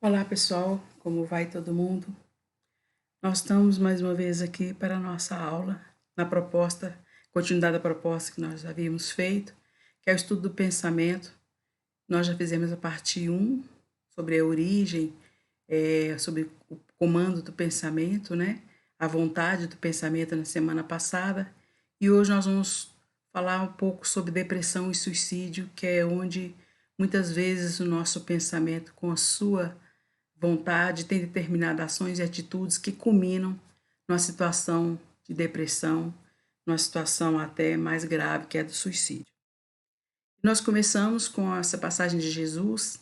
Olá pessoal, como vai todo mundo? Nós estamos mais uma vez aqui para a nossa aula, na continuidade da proposta que nós havíamos feito, que é o estudo do pensamento. Nós já fizemos a parte 1 sobre a origem, sobre o comando do pensamento, né? A vontade do pensamento na semana passada. E hoje nós vamos falar um pouco sobre depressão e suicídio, que é onde muitas vezes o nosso pensamento, com a sua vontade, tem determinadas ações e atitudes que culminam numa situação de depressão, numa situação até mais grave, que é do suicídio. Nós começamos com essa passagem de Jesus,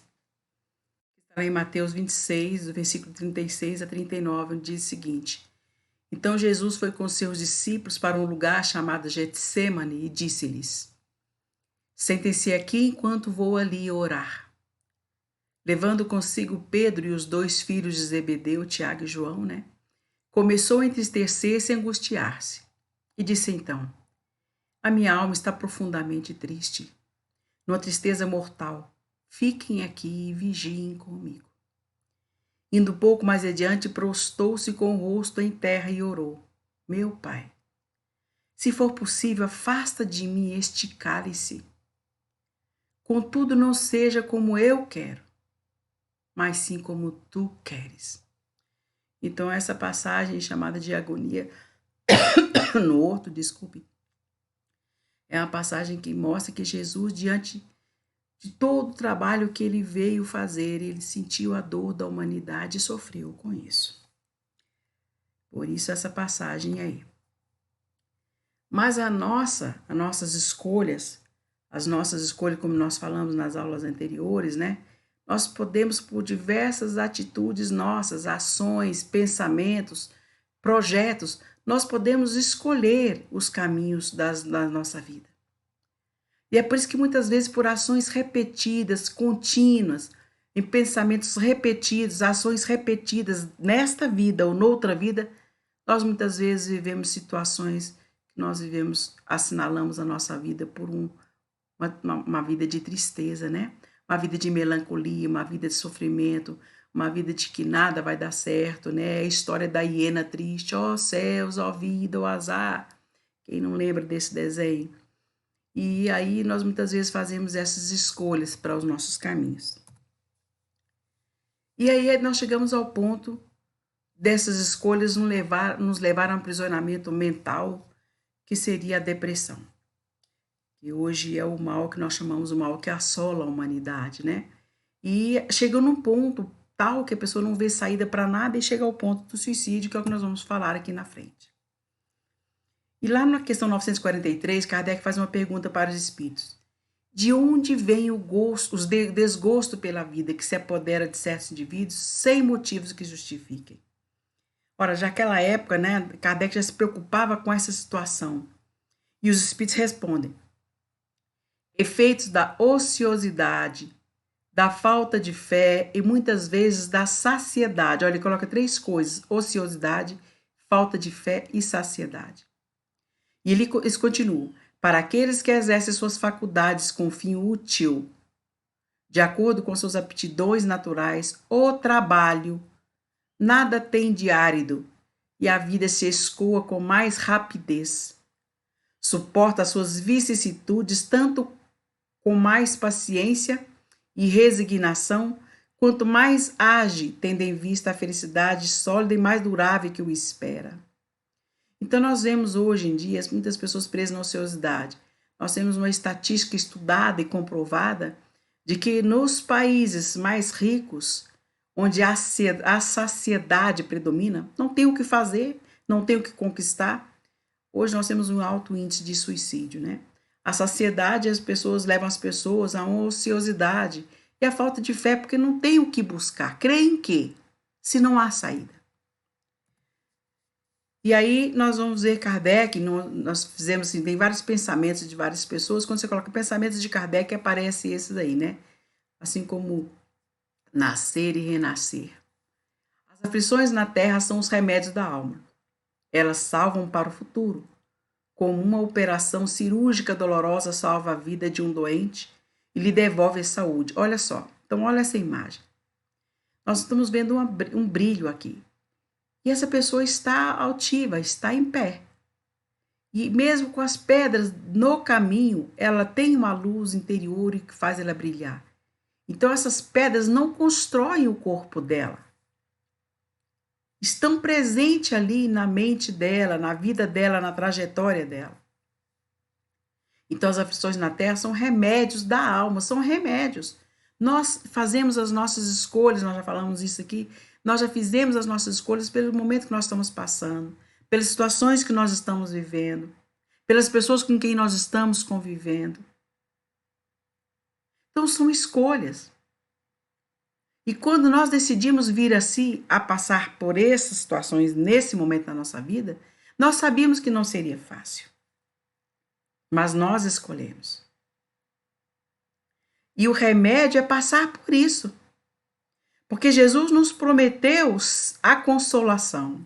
que está em Mateus 26, do versículo 36 a 39, onde diz o seguinte: Então Jesus foi com seus discípulos para um lugar chamado Getsêmani e disse-lhes: Sentem-se aqui enquanto vou ali orar. Levando consigo Pedro e os 2 filhos de Zebedeu, Tiago e João, começou a entristecer-se e angustiar-se. E disse então: A minha alma está profundamente triste, numa tristeza mortal. Fiquem aqui e vigiem comigo. Indo pouco mais adiante, prostou-se com o rosto em terra e orou: Meu Pai, se for possível, afasta de mim este cálice. Contudo, não seja como eu quero, mas sim como tu queres. Então, essa passagem chamada de agonia no horto, é uma passagem que mostra que Jesus, diante de todo o trabalho que ele veio fazer, ele sentiu a dor da humanidade e sofreu com isso. Por isso essa passagem aí. Mas as nossas escolhas, como nós falamos nas aulas anteriores, nós podemos, por diversas atitudes nossas, ações, pensamentos, projetos, nós podemos escolher os caminhos da nossa vida. E é por isso que muitas vezes, por ações repetidas, contínuas, em pensamentos repetidos, ações repetidas nesta vida ou noutra vida, nós muitas vezes vivemos situações que nós assinalamos a nossa vida por uma vida de tristeza, uma vida de melancolia, uma vida de sofrimento, uma vida de que nada vai dar certo, a história da hiena triste, ó céus, ó vida, ó azar. Quem não lembra desse desenho? E aí nós muitas vezes fazemos essas escolhas para os nossos caminhos. E aí nós chegamos ao ponto dessas escolhas nos levar a um aprisionamento mental, que seria a depressão. Que hoje é o mal que nós chamamos o mal que assola a humanidade, E chega num ponto tal que a pessoa não vê saída para nada e chega ao ponto do suicídio, que é o que nós vamos falar aqui na frente. E lá na questão 943, Kardec faz uma pergunta para os espíritos. De onde vem o desgosto pela vida que se apodera de certos indivíduos sem motivos que justifiquem? Ora, já naquela época, Kardec já se preocupava com essa situação. E os espíritos respondem: efeitos da ociosidade, da falta de fé e muitas vezes da saciedade. Olha, ele coloca 3 coisas: ociosidade, falta de fé e saciedade. E eles continuam: para aqueles que exercem suas faculdades com fim útil, de acordo com suas aptidões naturais, o trabalho nada tem de árido e a vida se escoa com mais rapidez. Suporta as suas vicissitudes tanto com mais paciência e resignação, quanto mais age, tendo em vista a felicidade sólida e mais durável que o espera. Então, nós vemos hoje em dia muitas pessoas presas na ociosidade. Nós temos uma estatística estudada e comprovada de que nos países mais ricos, onde a saciedade predomina, não tem o que fazer, não tem o que conquistar. Hoje nós temos um alto índice de suicídio, A saciedade, as pessoas levam as pessoas a uma ociosidade e a falta de fé, porque não tem o que buscar. Creem que, se não há saída. E aí nós vamos ver Kardec, nós fizemos assim, tem vários pensamentos de várias pessoas, quando você coloca pensamentos de Kardec, aparece esses aí, Assim como nascer e renascer. As aflições na terra são os remédios da alma. Elas salvam para o futuro. Como uma operação cirúrgica dolorosa salva a vida de um doente e lhe devolve a saúde. Olha só, então olha essa imagem. Nós estamos vendo um brilho aqui. E essa pessoa está altiva, está em pé. E mesmo com as pedras no caminho, ela tem uma luz interior que faz ela brilhar. Então essas pedras não constroem o corpo dela. Estão presentes ali na mente dela, na vida dela, na trajetória dela. Então as aflições na terra são remédios da alma, são remédios. Nós fazemos as nossas escolhas, nós já falamos isso aqui, nós já fizemos as nossas escolhas pelo momento que nós estamos passando, pelas situações que nós estamos vivendo, pelas pessoas com quem nós estamos convivendo. Então são escolhas. E quando nós decidimos vir assim a passar por essas situações nesse momento da nossa vida, nós sabíamos que não seria fácil. Mas nós escolhemos. E o remédio é passar por isso. Porque Jesus nos prometeu a consolação.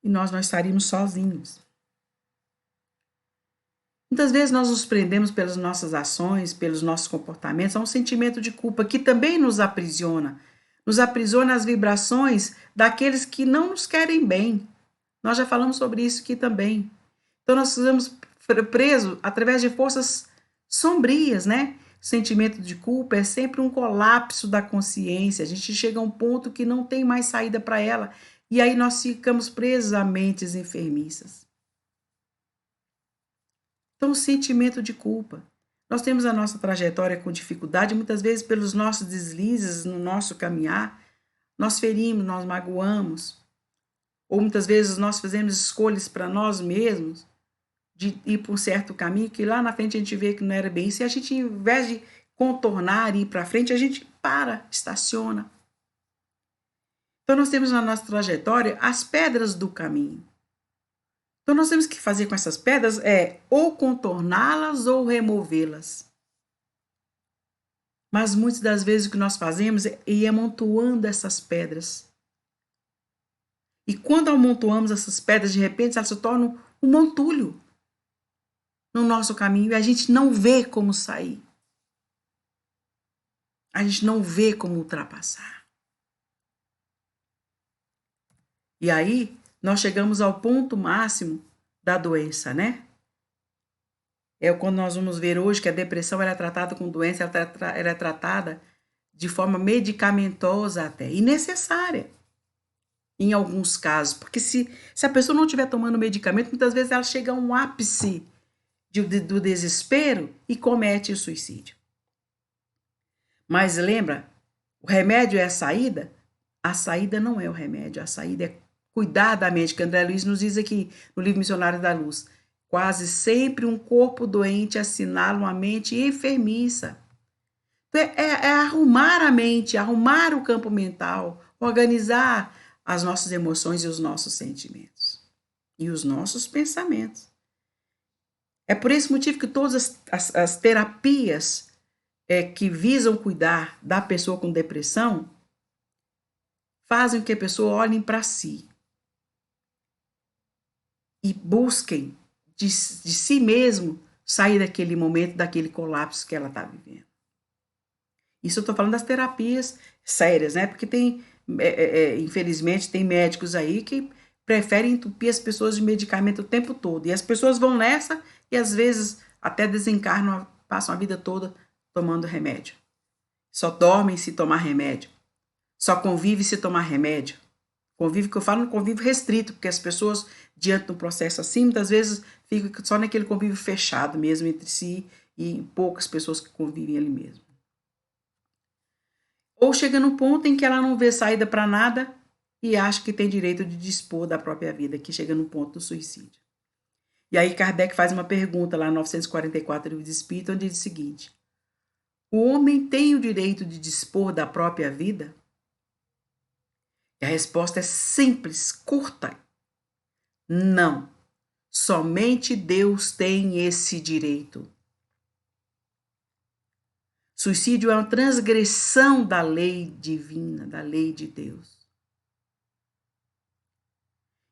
E nós não estaríamos sozinhos. Muitas vezes nós nos prendemos pelas nossas ações, pelos nossos comportamentos, a um sentimento de culpa que também nos aprisiona. Nos aprisiona as vibrações daqueles que não nos querem bem. Nós já falamos sobre isso aqui também. Então nós ficamos presos através de forças sombrias, né? O sentimento de culpa é sempre um colapso da consciência. A gente chega a um ponto que não tem mais saída para ela. E aí nós ficamos presos a mentes enfermiças. Então, o sentimento de culpa. Nós temos a nossa trajetória com dificuldade, muitas vezes pelos nossos deslizes no nosso caminhar, nós ferimos, nós magoamos. Ou muitas vezes nós fazemos escolhas para nós mesmos de ir por um certo caminho que lá na frente a gente vê que não era bem isso. E a gente, ao invés de contornar e ir para frente, a gente para, estaciona. Então, nós temos na nossa trajetória as pedras do caminho. Então, nós temos que fazer com essas pedras ou contorná-las ou removê-las. Mas muitas das vezes o que nós fazemos é ir amontoando essas pedras. E quando amontoamos essas pedras, de repente elas se tornam um montulho no nosso caminho e a gente não vê como sair. A gente não vê como ultrapassar. E aí, nós chegamos ao ponto máximo da doença, né? É quando nós vamos ver hoje que a depressão ela é tratada com doença, ela é tratada de forma medicamentosa até, e necessária em alguns casos, porque se a pessoa não estiver tomando medicamento, muitas vezes ela chega a um ápice do desespero e comete o suicídio. Mas lembra, o remédio é a saída não é o remédio, a saída é cuidar da mente, que André Luiz nos diz aqui no livro Missionário da Luz. Quase sempre um corpo doente assinala uma mente enfermiça. Então, é arrumar a mente, arrumar o campo mental, organizar as nossas emoções e os nossos sentimentos. E os nossos pensamentos. É por esse motivo que todas as terapias que visam cuidar da pessoa com depressão fazem com que a pessoa olhe para si e busquem de si mesmo sair daquele momento, daquele colapso que ela está vivendo. Isso eu estou falando das terapias sérias, né? Porque tem, infelizmente, tem médicos aí que preferem entupir as pessoas de medicamento o tempo todo. E as pessoas vão nessa e às vezes até desencarnam, passam a vida toda tomando remédio. Só dormem se tomar remédio. Só convive se tomar remédio. Convívio que eu falo no convívio restrito, porque as pessoas, diante de um processo assim, muitas vezes ficam só naquele convívio fechado mesmo entre si e poucas pessoas que convivem ali mesmo. Ou chega num ponto em que ela não vê saída para nada e acha que tem direito de dispor da própria vida, que chega no ponto do suicídio. E aí Kardec faz uma pergunta lá no 944 do Livro dos Espíritos, onde diz o seguinte: o homem tem o direito de dispor da própria vida? E a resposta é simples, curta. Não. Somente Deus tem esse direito. Suicídio é uma transgressão da lei divina, da lei de Deus.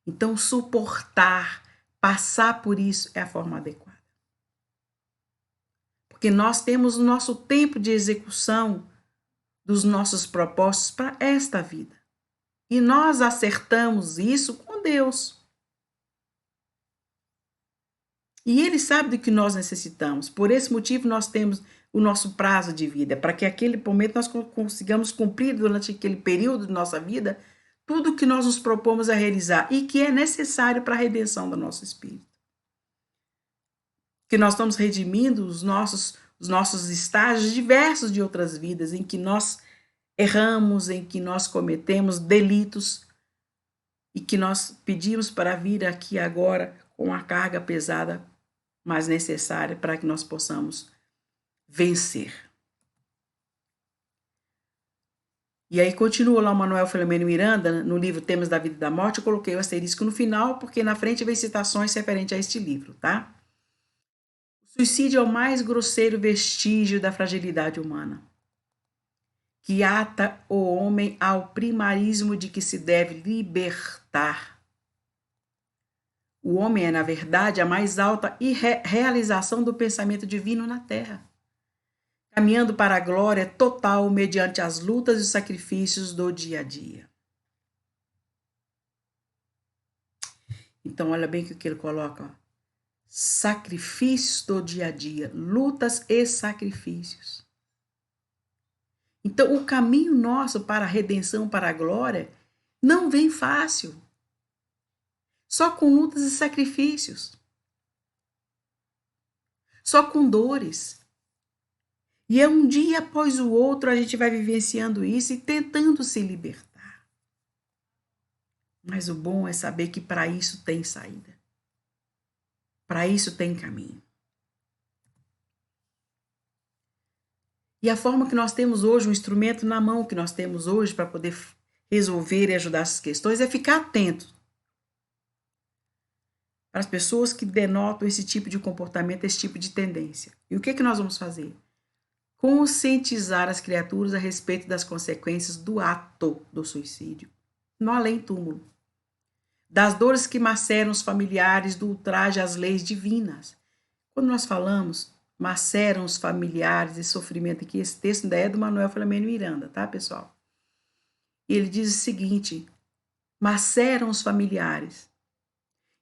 Então, suportar, passar por isso é a forma adequada. Porque nós temos o nosso tempo de execução dos nossos propósitos para esta vida. E nós acertamos isso com Deus. E Ele sabe do que nós necessitamos. Por esse motivo, nós temos o nosso prazo de vida, para que aquele momento nós consigamos cumprir durante aquele período de nossa vida tudo o que nós nos propomos a realizar e que é necessário para a redenção do nosso espírito. Que nós estamos redimindo os nossos estágios diversos de outras vidas em que nós erramos, em que nós cometemos delitos e que nós pedimos para vir aqui agora com a carga pesada, mas necessária para que nós possamos vencer. E aí continua lá o Manuel Filomeno Miranda, no livro Temas da Vida e da Morte, eu coloquei o asterisco no final, porque na frente vem citações referentes a este livro, tá? O suicídio é o mais grosseiro vestígio da fragilidade humana, que ata o homem ao primarismo de que se deve libertar. O homem é, na verdade, a mais alta realização do pensamento divino na Terra, caminhando para a glória total mediante as lutas e sacrifícios do dia a dia. Então, olha bem o que ele coloca. Sacrifícios do dia a dia, lutas e sacrifícios. Então, o caminho nosso para a redenção, para a glória, não vem fácil. Só com lutas e sacrifícios. Só com dores. E é um dia após o outro a gente vai vivenciando isso e tentando se libertar. Mas o bom é saber que para isso tem saída. Para isso tem caminho. E a forma que nós temos hoje, o instrumento na mão que nós temos hoje para poder resolver e ajudar essas questões é ficar atento para as pessoas que denotam esse tipo de comportamento, esse tipo de tendência. E o que nós vamos fazer? Conscientizar as criaturas a respeito das consequências do ato do suicídio, no além-túmulo, das dores que maceram os familiares do ultraje às leis divinas. Quando nós falamos maceram os familiares e sofrimento aqui, esse texto ainda é do Manuel Filomeno Miranda, tá, pessoal? E ele diz o seguinte, maceram os familiares.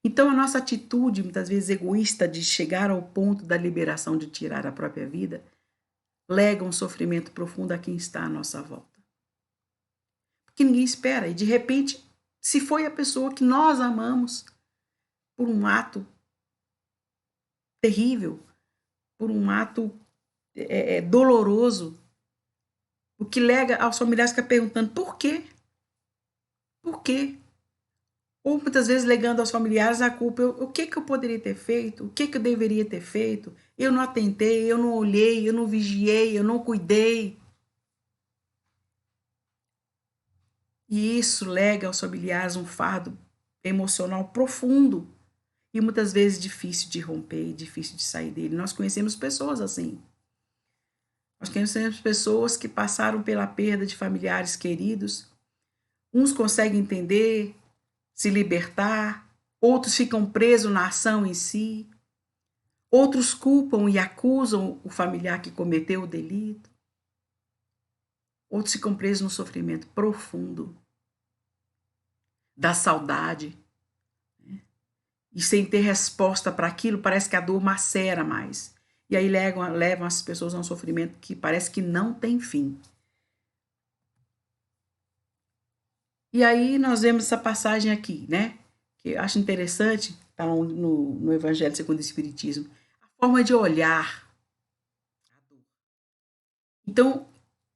Então, a nossa atitude, muitas vezes egoísta, de chegar ao ponto da liberação de tirar a própria vida, lega um sofrimento profundo a quem está à nossa volta. Porque ninguém espera. E, de repente, se foi a pessoa que nós amamos por um ato terrível, por um ato doloroso, o que lega aos familiares ficar perguntando por quê? Por quê? Ou muitas vezes legando aos familiares a culpa, o que eu poderia ter feito? O que eu deveria ter feito? Eu não atentei, eu não olhei, eu não vigiei, eu não cuidei. E isso lega aos familiares um fardo emocional profundo e muitas vezes difícil de romper e difícil de sair dele. Nós conhecemos pessoas assim. Nós conhecemos pessoas que passaram pela perda de familiares queridos. Uns conseguem entender, se libertar, outros ficam presos na ação em si, outros culpam e acusam o familiar que cometeu o delito, outros ficam presos no sofrimento profundo da saudade, né? E sem ter resposta para aquilo, parece que a dor macera mais, e aí levam as pessoas a um sofrimento que parece que não tem fim. E aí nós vemos essa passagem aqui, né? Que eu acho interessante, está no Evangelho segundo o Espiritismo, a forma de olhar a dor. Então,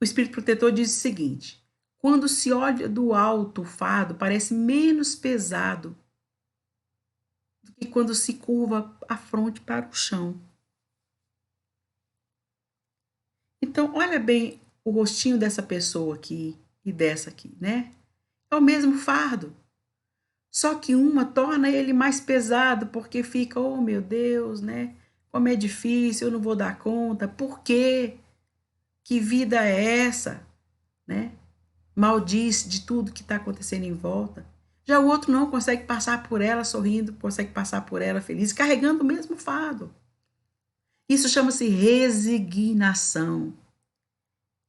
o Espírito Protetor diz o seguinte, quando se olha do alto o fardo, parece menos pesado do que quando se curva a fronte para o chão. Então, olha bem o rostinho dessa pessoa aqui e dessa aqui, né? É o mesmo fardo. Só que uma torna ele mais pesado, porque fica, oh meu Deus, né? Como é difícil, eu não vou dar conta. Por quê? Que vida é essa? Né? Maldiz de tudo que está acontecendo em volta. Já o outro não consegue passar por ela sorrindo, consegue passar por ela feliz, carregando o mesmo fardo. Isso chama-se resignação.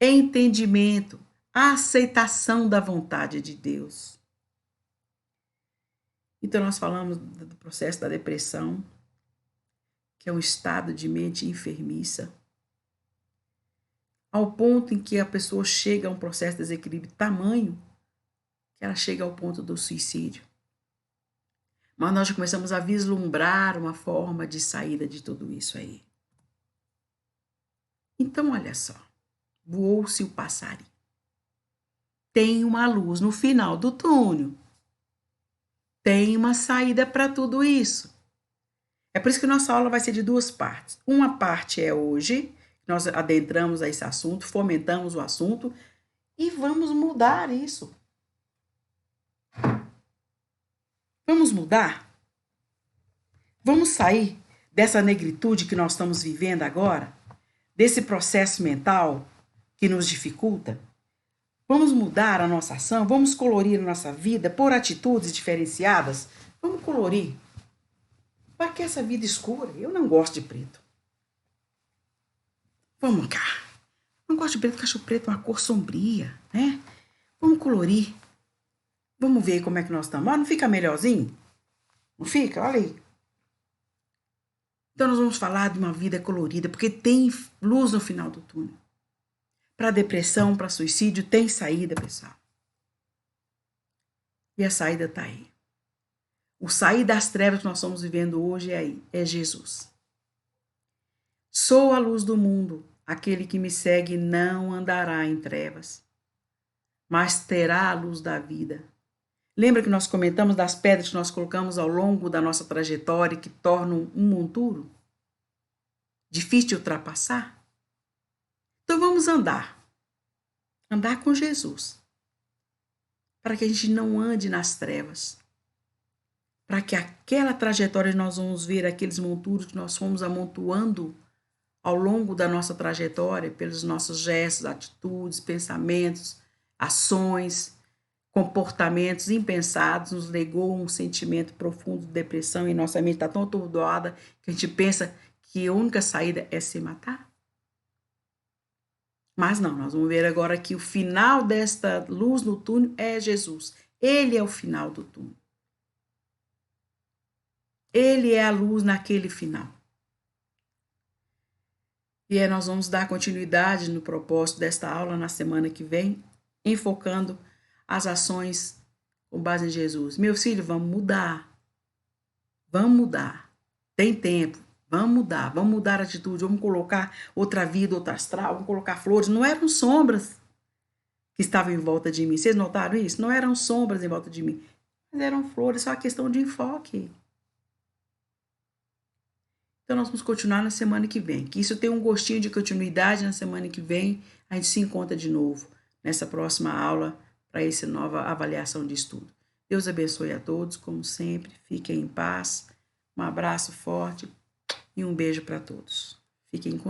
entendimento, aceitação da vontade de Deus. Então, nós falamos do processo da depressão, que é um estado de mente enfermiça, ao ponto em que a pessoa chega a um processo de desequilíbrio tamanho que ela chega ao ponto do suicídio. Mas nós já começamos a vislumbrar uma forma de saída de tudo isso aí. Então, olha só, voou-se o passarinho. Tem uma luz no final do túnel. Tem uma saída para tudo isso. É por isso que nossa aula vai ser de duas partes. Uma parte é hoje, nós adentramos a esse assunto, fomentamos o assunto e vamos mudar isso. Vamos mudar? Vamos sair dessa negritude que nós estamos vivendo agora? Desse processo mental que nos dificulta? Vamos mudar a nossa ação? Vamos colorir a nossa vida por atitudes diferenciadas? Vamos colorir. Para que essa vida escura? Eu não gosto de preto. Vamos cá. Não gosto de preto, porque acho preto uma cor sombria, né? Vamos colorir. Vamos ver como é que nós estamos. Não fica melhorzinho? Não fica? Olha aí. Então nós vamos falar de uma vida colorida, porque tem luz no final do túnel. Para depressão, para suicídio, tem saída, pessoal. E a saída está aí. O sair das trevas que nós estamos vivendo hoje é aí, é Jesus. Sou a luz do mundo, aquele que me segue não andará em trevas, mas terá a luz da vida. Lembra que nós comentamos das pedras que nós colocamos ao longo da nossa trajetória que tornam um monturo? Difícil de ultrapassar? Então vamos andar. Andar com Jesus. Para que a gente não ande nas trevas. Para que aquela trajetória nós vamos ver aqueles monturos que nós fomos amontoando ao longo da nossa trajetória, pelos nossos gestos, atitudes, pensamentos, ações, comportamentos impensados, nos legou um sentimento profundo de depressão e nossa mente está tão atordoada que a gente pensa que a única saída é se matar. Mas não, nós vamos ver agora que o final desta luz no túnel é Jesus. Ele é o final do túnel. Ele é a luz naquele final. E aí nós vamos dar continuidade no propósito desta aula na semana que vem, enfocando as ações com base em Jesus. Meus filhos, vamos mudar. Vamos mudar. Tem tempo. Vamos mudar a atitude, vamos colocar outra vida, outra astral, vamos colocar flores. Não eram sombras que estavam em volta de mim. Vocês notaram isso? Não eram sombras em volta de mim, mas eram flores, só uma questão de enfoque. Então, nós vamos continuar na semana que vem. Que isso tem um gostinho de continuidade na semana que vem. A gente se encontra de novo nessa próxima aula para essa nova avaliação de estudo. Deus abençoe a todos, como sempre. Fiquem em paz. Um abraço forte e um beijo para todos. Fiquem com Deus.